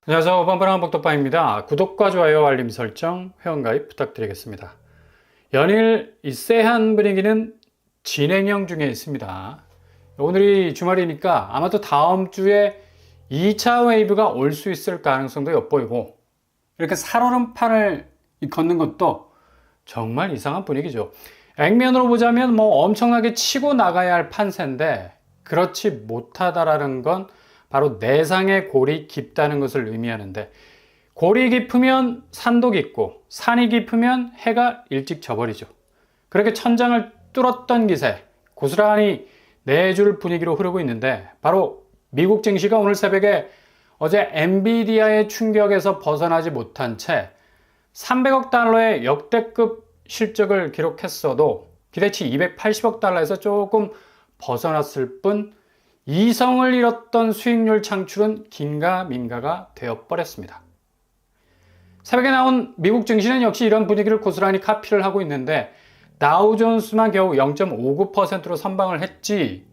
안녕하세요. 뻔뻔한 복덕방입니다. 구독과 좋아요, 알림 설정, 회원가입 부탁드리겠습니다. 연일 이 쎄한 분위기는 진행형 중에 있습니다. 오늘이 주말이니까 아마도 다음 주에 2차 웨이브가 올 수 있을 가능성도 엿보이고, 이렇게 살얼음판을 걷는 것도 정말 이상한 분위기죠. 액면으로 보자면 뭐 엄청나게 치고 나가야 할 판세인데 그렇지 못하다라는 건 바로 내상의 골이 깊다는 것을 의미하는데, 골이 깊으면 산도 깊고 산이 깊으면 해가 일찍 져버리죠. 그렇게 천장을 뚫었던 기세 고스란히 내줄 분위기로 흐르고 있는데, 바로 미국 증시가 오늘 새벽에 어제 엔비디아의 충격에서 벗어나지 못한 채 300억 달러의 역대급 실적을 기록했어도 기대치 280억 달러에서 조금 벗어났을 뿐 이성을 잃었던 수익률 창출은 긴가민가가 되어버렸습니다. 새벽에 나온 미국 증시는 역시 이런 분위기를 고스란히 카피를 하고 있는데, 다우존스만 겨우 0.59%로 선방을 했지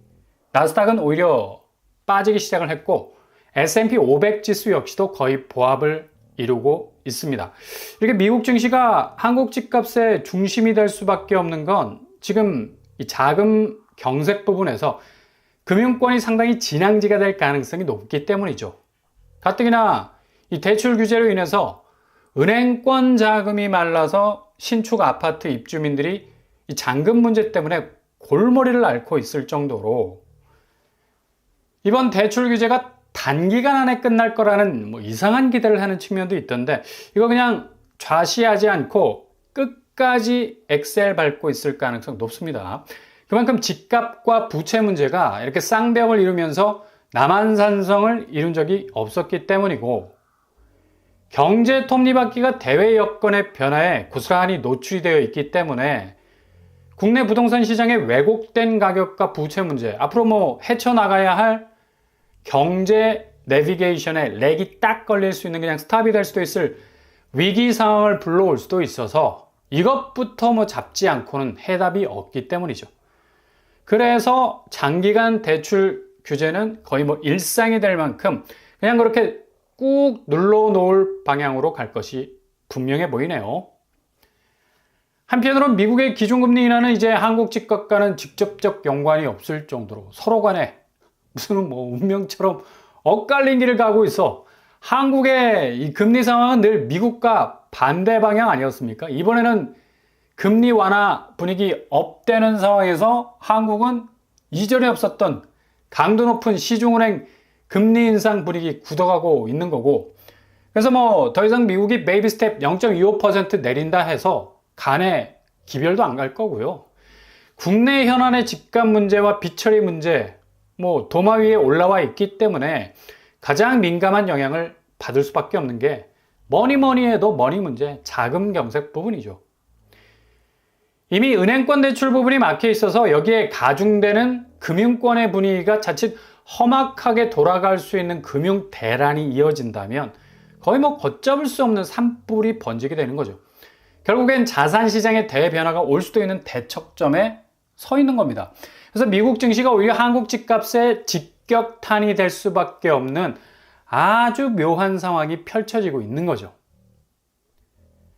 나스닥은 오히려 빠지기 시작을 했고 S&P 500 지수 역시도 거의 보합을 이루고 있습니다. 이렇게 미국 증시가 한국 집값의 중심이 될 수밖에 없는 건 지금 이 자금 경색 부분에서 금융권이 상당히 진앙지가 될 가능성이 높기 때문이죠. 가뜩이나 이 대출 규제로 인해서 은행권 자금이 말라서 신축 아파트 입주민들이 이 잔금 문제 때문에 골머리를 앓고 있을 정도로 이번 대출 규제가 단기간 안에 끝날 거라는 이상한 기대를 하는 측면도 있던데, 이거 그냥 좌시하지 않고 끝까지 엑셀 밟고 있을 가능성 높습니다. 그만큼 집값과 부채 문제가 이렇게 쌍벽을 이루면서 남한산성을 이룬 적이 없었기 때문이고, 경제 톱니바퀴가 대외 여건의 변화에 고스란히 노출이 되어 있기 때문에 국내 부동산 시장의 왜곡된 가격과 부채 문제, 앞으로 헤쳐나가야 할 경제 내비게이션에 렉이 딱 걸릴 수 있는 그냥 스탑이 될 수도 있을 위기 상황을 불러올 수도 있어서 이것부터 잡지 않고는 해답이 없기 때문이죠. 그래서 장기간 대출 규제는 거의 일상이 될 만큼 그냥 그렇게 꾹 눌러 놓을 방향으로 갈 것이 분명해 보이네요. 한편으로는 미국의 기준금리 인하는 이제 한국 집값과는 직접적 연관이 없을 정도로 서로 간에 무슨 운명처럼 엇갈린 길을 가고 있어. 한국의 이 금리 상황은 늘 미국과 반대 방향 아니었습니까? 이번에는 금리 완화 분위기 업되는 상황에서 한국은 이전에 없었던 강도 높은 시중은행 금리 인상 분위기 굳어가고 있는 거고, 그래서 더 이상 미국이 베이비 스텝 0.25% 내린다 해서 간에 기별도 안 갈 거고요. 국내 현안의 집값 문제와 빚처리 문제 도마 위에 올라와 있기 때문에 가장 민감한 영향을 받을 수밖에 없는 게 뭐니 해도 머니 문제, 자금 경색 부분이죠. 이미 은행권 대출 부분이 막혀 있어서 여기에 가중되는 금융권의 분위기가 자칫 험악하게 돌아갈 수 있는 금융 대란이 이어진다면 거의 걷잡을 수 없는 산불이 번지게 되는 거죠. 결국엔 자산시장의 대변화가 올 수도 있는 대척점에 서 있는 겁니다. 그래서 미국 증시가 오히려 한국 집값의 직격탄이 될 수밖에 없는 아주 묘한 상황이 펼쳐지고 있는 거죠.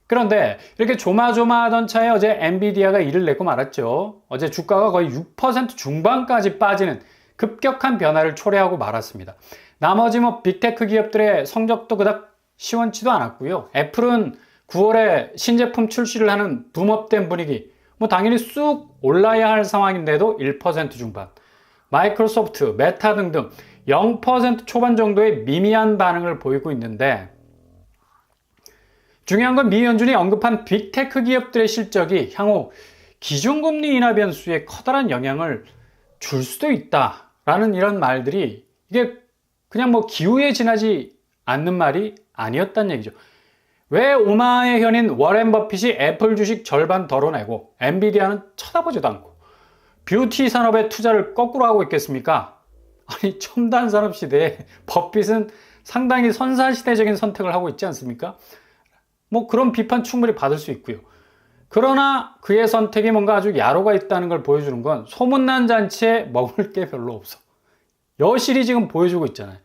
그런데 이렇게 조마조마하던 차에 어제 엔비디아가 일을 내고 말았죠. 어제 주가가 거의 6% 중반까지 빠지는 급격한 변화를 초래하고 말았습니다. 나머지 빅테크 기업들의 성적도 그닥 시원치도 않았고요. 애플은 9월에 신제품 출시를 하는 붐업된 분위기, 당연히 쑥 올라야 할 상황인데도 1% 중반, 마이크로소프트, 메타 등등 0% 초반 정도의 미미한 반응을 보이고 있는데, 중요한 건 미 연준이 언급한 빅테크 기업들의 실적이 향후 기준금리 인하 변수에 커다란 영향을 줄 수도 있다라는 이런 말들이 이게 그냥 기우에 지나지 않는 말이 아니었단 얘기죠. 왜 오마의 현인 워렌 버핏이 애플 주식 절반 덜어내고 엔비디아는 쳐다보지도 않고 뷰티 산업에 투자를 거꾸로 하고 있겠습니까? 아니, 첨단 산업 시대에 버핏은 상당히 선사시대적인 선택을 하고 있지 않습니까? 그런 비판 충분히 받을 수 있고요. 그러나 그의 선택이 뭔가 아주 야로가 있다는 걸 보여주는 건 소문난 잔치에 먹을 게 별로 없어. 여실히 지금 보여주고 있잖아요.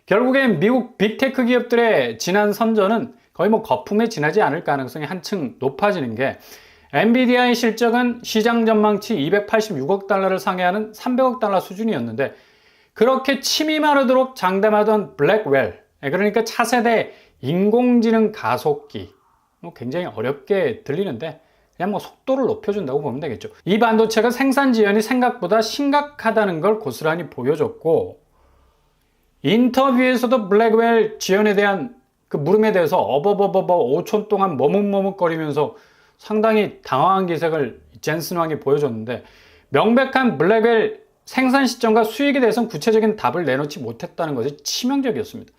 결국엔 미국 빅테크 기업들의 지난 선전은 거의 뭐 거품에 지나지 않을 가능성이 한층 높아지는 게 엔비디아의 실적은 시장 전망치 286억 달러를 상회하는 300억 달러 수준이었는데 그렇게 침이 마르도록 장담하던 블랙웰, 그러니까 차세대 인공지능 가속기, 굉장히 어렵게 들리는데 그냥 뭐 속도를 높여준다고 보면 되겠죠. 이 반도체가 생산 지연이 생각보다 심각하다는 걸 고스란히 보여줬고, 인터뷰에서도 블랙웰 지연에 대한 그 물음에 대해서 어버버버버 5초 동안 머뭇머뭇거리면서 상당히 당황한 기색을 젠슨 왕이 보여줬는데, 명백한 블랙웰 생산 시점과 수익에 대해서는 구체적인 답을 내놓지 못했다는 것이 치명적이었습니다.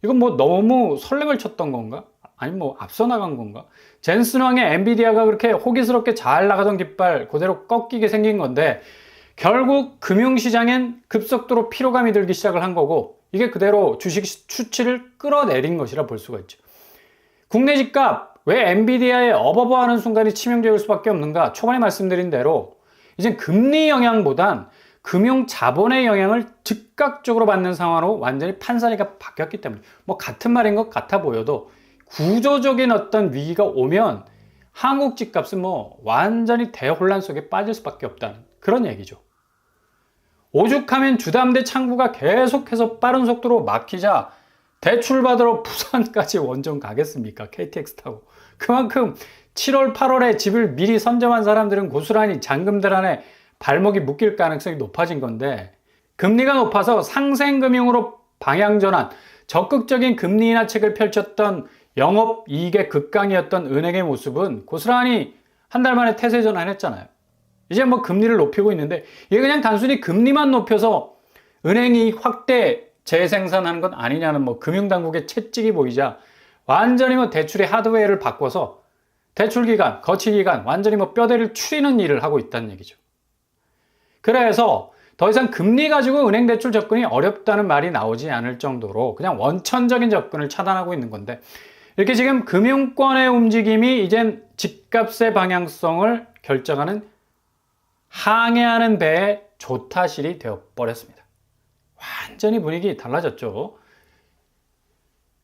이건 뭐 너무 설렘을 쳤던 건가? 아니 뭐 앞서 나간 건가? 젠슨 왕의 엔비디아가 그렇게 호기스럽게 잘 나가던 깃발 그대로 꺾이게 생긴 건데 결국 금융시장엔 급속도로 피로감이 들기 시작을 한 거고 이게 그대로 주식 수치를 끌어내린 것이라 볼 수가 있죠. 국내 집값 왜 엔비디아에 어버버하는 순간이 치명적일 수밖에 없는가? 초반에 말씀드린 대로 이젠 금리 영향보단 금융 자본의 영향을 즉각적으로 받는 상황으로 완전히 판사리가 바뀌었기 때문에 뭐 같은 말인 것 같아 보여도 구조적인 어떤 위기가 오면 한국 집값은 뭐 완전히 대혼란 속에 빠질 수밖에 없다는 그런 얘기죠. 오죽하면 주담대 창구가 계속해서 빠른 속도로 막히자 대출 받으러 부산까지 원정 가겠습니까? KTX 타고. 그만큼 7월, 8월에 집을 미리 선점한 사람들은 고스란히 잔금들 안에 발목이 묶일 가능성이 높아진 건데 금리가 높아서 상생금융으로 방향전환, 적극적인 금리 인하책을 펼쳤던 영업이익의 극강이었던 은행의 모습은 고스란히 한 달 만에 태세 전환했잖아요. 이제 뭐 금리를 높이고 있는데 이게 그냥 단순히 금리만 높여서 은행이익 확대 재생산하는 건 아니냐는 뭐 금융당국의 채찍이 보이자 완전히 뭐 대출의 하드웨어를 바꿔서 대출기간, 거치기간 완전히 뭐 뼈대를 추리는 일을 하고 있다는 얘기죠. 그래서 더 이상 금리 가지고 은행 대출 접근이 어렵다는 말이 나오지 않을 정도로 그냥 원천적인 접근을 차단하고 있는 건데 이렇게 지금 금융권의 움직임이 이젠 집값의 방향성을 결정하는 항해하는 배의 조타실이 되어버렸습니다. 완전히 분위기 달라졌죠.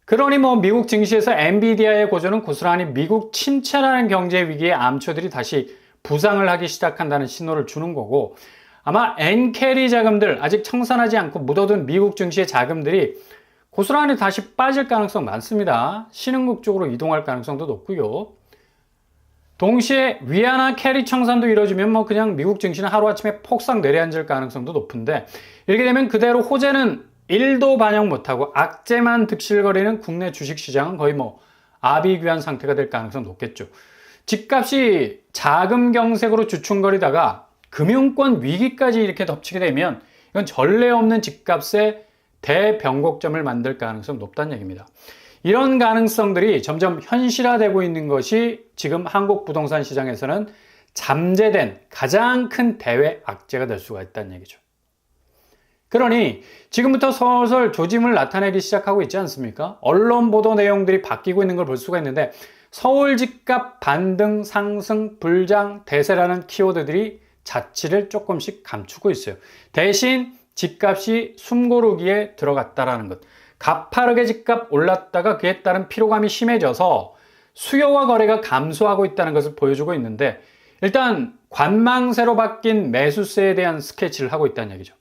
그러니 뭐 미국 증시에서 엔비디아의 고전은 고스란히 미국 침체라는 경제 위기의 암초들이 다시 부상을 하기 시작한다는 신호를 주는 거고 아마 엔캐리 자금들 아직 청산하지 않고 묻어둔 미국 증시의 자금들이 고스란히 다시 빠질 가능성 많습니다. 신흥국 쪽으로 이동할 가능성도 높고요. 동시에 위안화 캐리 청산도 이루어지면 뭐 그냥 미국 증시는 하루아침에 폭삭 내려앉을 가능성도 높은데 이렇게 되면 그대로 호재는 1도 반영 못하고 악재만 득실거리는 국내 주식시장은 거의 뭐 아비규환 상태가 될 가능성 높겠죠. 집값이 자금 경색으로 주춤거리다가 금융권 위기까지 이렇게 덮치게 되면 이건 전례 없는 집값의 대변곡점을 만들 가능성 높다는 얘기입니다. 이런 가능성들이 점점 현실화되고 있는 것이 지금 한국 부동산 시장에서는 잠재된 가장 큰 대외 악재가 될 수가 있다는 얘기죠. 그러니 지금부터 슬슬 조짐을 나타내기 시작하고 있지 않습니까? 언론 보도 내용들이 바뀌고 있는 걸 볼 수가 있는데 서울 집값 반등, 상승, 불장, 대세라는 키워드들이 자취를 조금씩 감추고 있어요. 대신 집값이 숨고르기에 들어갔다라는 것. 가파르게 집값 올랐다가 그에 따른 피로감이 심해져서 수요와 거래가 감소하고 있다는 것을 보여주고 있는데 일단 관망세로 바뀐 매수세에 대한 스케치를 하고 있다는 얘기죠.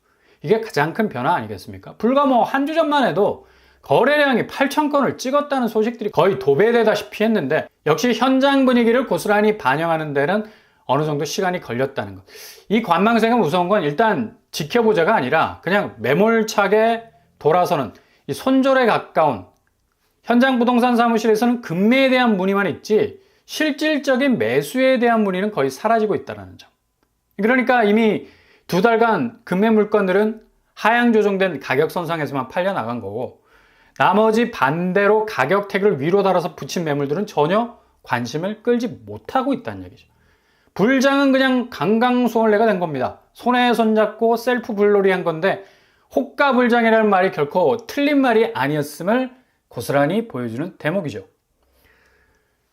이게 가장 큰 변화 아니겠습니까? 불과 뭐 한 주 전만 해도 거래량이 8,000건을 찍었다는 소식들이 거의 도배되다시피 했는데 역시 현장 분위기를 고스란히 반영하는 데는 어느 정도 시간이 걸렸다는 것. 이 관망세가 무서운 건 일단 지켜보자가 아니라 그냥 매몰차게 돌아서는 이 손절에 가까운 현장 부동산 사무실에서는 금매에 대한 문의만 있지 실질적인 매수에 대한 문의는 거의 사라지고 있다는 점. 그러니까 이미 2달간 금매 물건들은 하향 조정된 가격 선상에서만 팔려 나간 거고 나머지 반대로 가격 태그를 위로 달아서 붙인 매물들은 전혀 관심을 끌지 못하고 있다는 얘기죠. 불장은 그냥 강강수월래가 된 겁니다. 손에 손잡고 셀프 불놀이 한 건데 호가불장이라는 말이 결코 틀린 말이 아니었음을 고스란히 보여주는 대목이죠.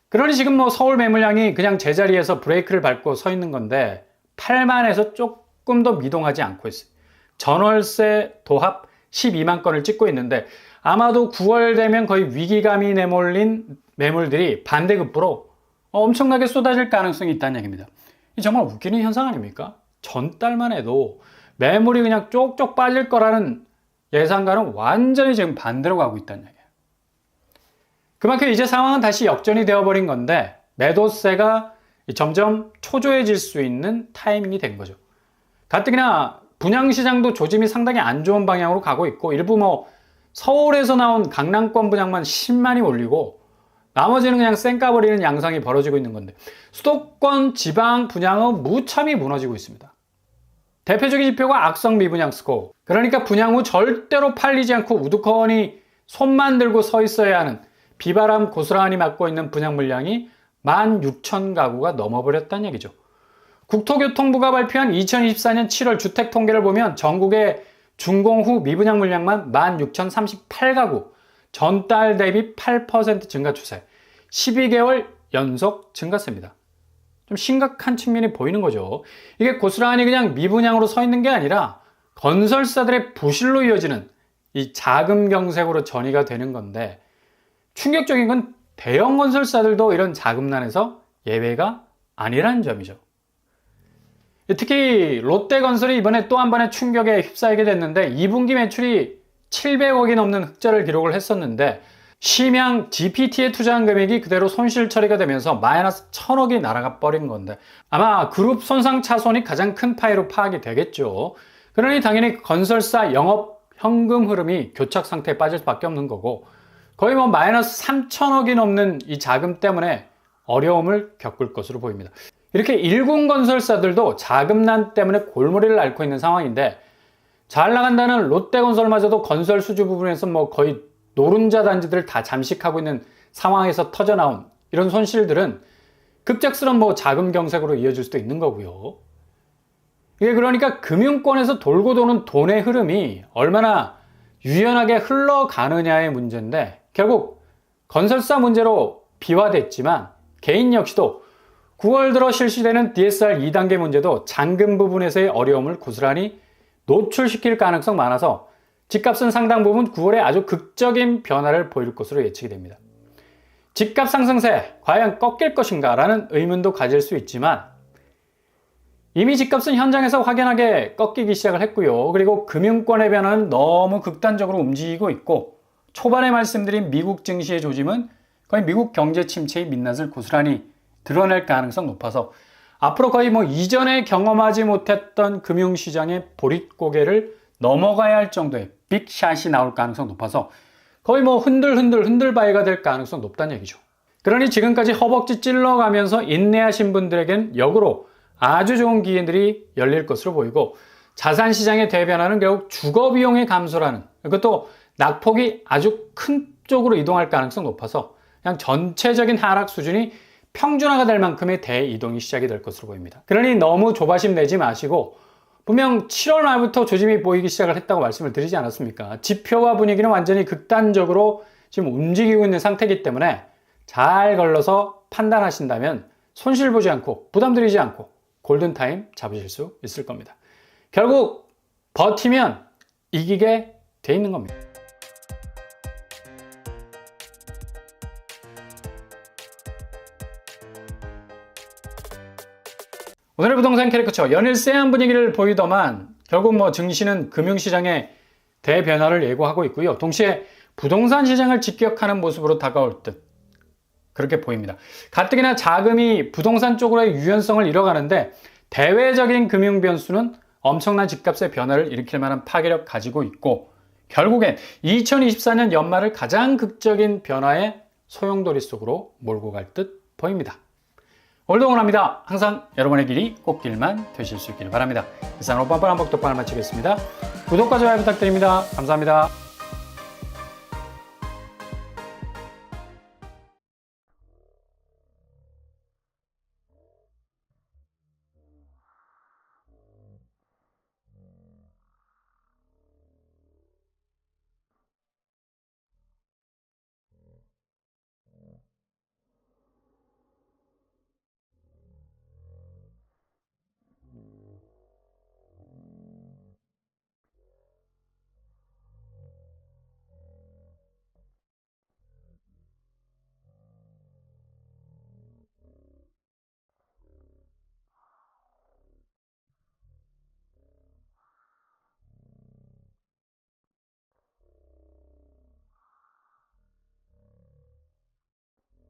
그러니 지금 뭐 서울 매물량이 그냥 제자리에서 브레이크를 밟고 서 있는 건데 8만에서 조금 더 미동하지 않고 있어요. 전월세 도합 12만 건을 찍고 있는데 아마도 9월 되면 거의 위기감이 내몰린 매물들이 반대급부로 엄청나게 쏟아질 가능성이 있다는 얘기입니다. 이 정말 웃기는 현상 아닙니까? 전달만 해도 매물이 그냥 쪽쪽 빠질 거라는 예상과는 완전히 지금 반대로 가고 있다는 얘기예요. 그만큼 이제 상황은 다시 역전이 되어버린 건데 매도세가 점점 초조해질 수 있는 타이밍이 된 거죠. 가뜩이나 분양시장도 조짐이 상당히 안 좋은 방향으로 가고 있고 일부 서울에서 나온 강남권 분양만 10만이 올리고 나머지는 그냥 쌩까버리는 양상이 벌어지고 있는 건데 수도권 지방 분양은 무참히 무너지고 있습니다. 대표적인 지표가 악성 미분양 스코어. 그러니까 분양 후 절대로 팔리지 않고 우두커니 손만 들고 서 있어야 하는 비바람 고스란히 맞고 있는 분양 물량이 16,000가구가 넘어버렸다는 얘기죠. 국토교통부가 발표한 2024년 7월 주택 통계를 보면 전국의 준공 후 미분양 물량만 16,038가구, 전달 대비 8% 증가 추세, 12개월 연속 증가세입니다. 좀 심각한 측면이 보이는 거죠. 이게 고스란히 그냥 미분양으로 서 있는 게 아니라 건설사들의 부실로 이어지는 이 자금 경색으로 전이가 되는 건데 충격적인 건 대형 건설사들도 이런 자금난에서 예외가 아니라는 점이죠. 특히 롯데건설이 이번에 또 한 번의 충격에 휩싸이게 됐는데 2분기 매출이 700억이 넘는 흑자를 기록을 했었는데 심양 GPT에 투자한 금액이 그대로 손실 처리가 되면서 마이너스 1,000억이 날아가 버린 건데 아마 그룹 손상 차손이 가장 큰 파이로 파악이 되겠죠. 그러니 당연히 건설사 영업 현금 흐름이 교착 상태에 빠질 수밖에 없는 거고 거의 마이너스 3,000억이 넘는 이 자금 때문에 어려움을 겪을 것으로 보입니다. 이렇게 일군 건설사들도 자금난 때문에 골머리를 앓고 있는 상황인데 잘 나간다는 롯데건설마저도 건설 수주 부분에서 거의 노른자 단지들을 다 잠식하고 있는 상황에서 터져나온 이런 손실들은 급작스러운 자금 경색으로 이어질 수도 있는 거고요. 이게 그러니까 금융권에서 돌고 도는 돈의 흐름이 얼마나 유연하게 흘러가느냐의 문제인데 결국 건설사 문제로 비화됐지만 개인 역시도 9월 들어 실시되는 DSR 2단계 문제도 잔금 부분에서의 어려움을 고스란히 노출시킬 가능성 많아서 집값은 상당 부분 9월에 아주 극적인 변화를 보일 것으로 예측이 됩니다. 집값 상승세 과연 꺾일 것인가 라는 의문도 가질 수 있지만 이미 집값은 현장에서 확연하게 꺾이기 시작을 했고요. 그리고 금융권의 변화는 너무 극단적으로 움직이고 있고 초반에 말씀드린 미국 증시의 조짐은 거의 미국 경제 침체의 민낯을 고스란히 드러낼 가능성 높아서 앞으로 거의 이전에 경험하지 못했던 금융시장의 보릿고개를 넘어가야 할 정도의 빅샷이 나올 가능성 높아서 거의 흔들바위가 될 가능성 높다는 얘기죠. 그러니 지금까지 허벅지 찔러가면서 인내하신 분들에겐 역으로 아주 좋은 기회들이 열릴 것으로 보이고 자산시장의 대변화는 결국 주거비용의 감소라는 그것도 낙폭이 아주 큰 쪽으로 이동할 가능성 높아서 그냥 전체적인 하락 수준이 평준화가 될 만큼의 대이동이 시작이 될 것으로 보입니다. 그러니 너무 조바심 내지 마시고 분명 7월 말부터 조짐이 보이기 시작을 했다고 말씀을 드리지 않았습니까? 지표와 분위기는 완전히 극단적으로 지금 움직이고 있는 상태이기 때문에 잘 걸러서 판단하신다면 손실 보지 않고 부담 들이지 않고 골든타임 잡으실 수 있을 겁니다. 결국 버티면 이기게 돼 있는 겁니다. 오늘의 부동산 캐리커처 연일 쎄한 분위기를 보이더만 결국 증시는 금융시장의 대변화를 예고하고 있고요. 동시에 부동산 시장을 직격하는 모습으로 다가올 듯 그렇게 보입니다. 가뜩이나 자금이 부동산 쪽으로의 유연성을 잃어가는데 대외적인 금융 변수는 엄청난 집값의 변화를 일으킬 만한 파괴력 가지고 있고 결국엔 2024년 연말을 가장 극적인 변화의 소용돌이 속으로 몰고 갈 듯 보입니다. 오늘도 응원합니다. 항상 여러분의 길이 꽃길만 되실 수 있기를 바랍니다. 이상으로 뻔뻔한 복덕방을 마치겠습니다. 구독과 좋아요 부탁드립니다. 감사합니다.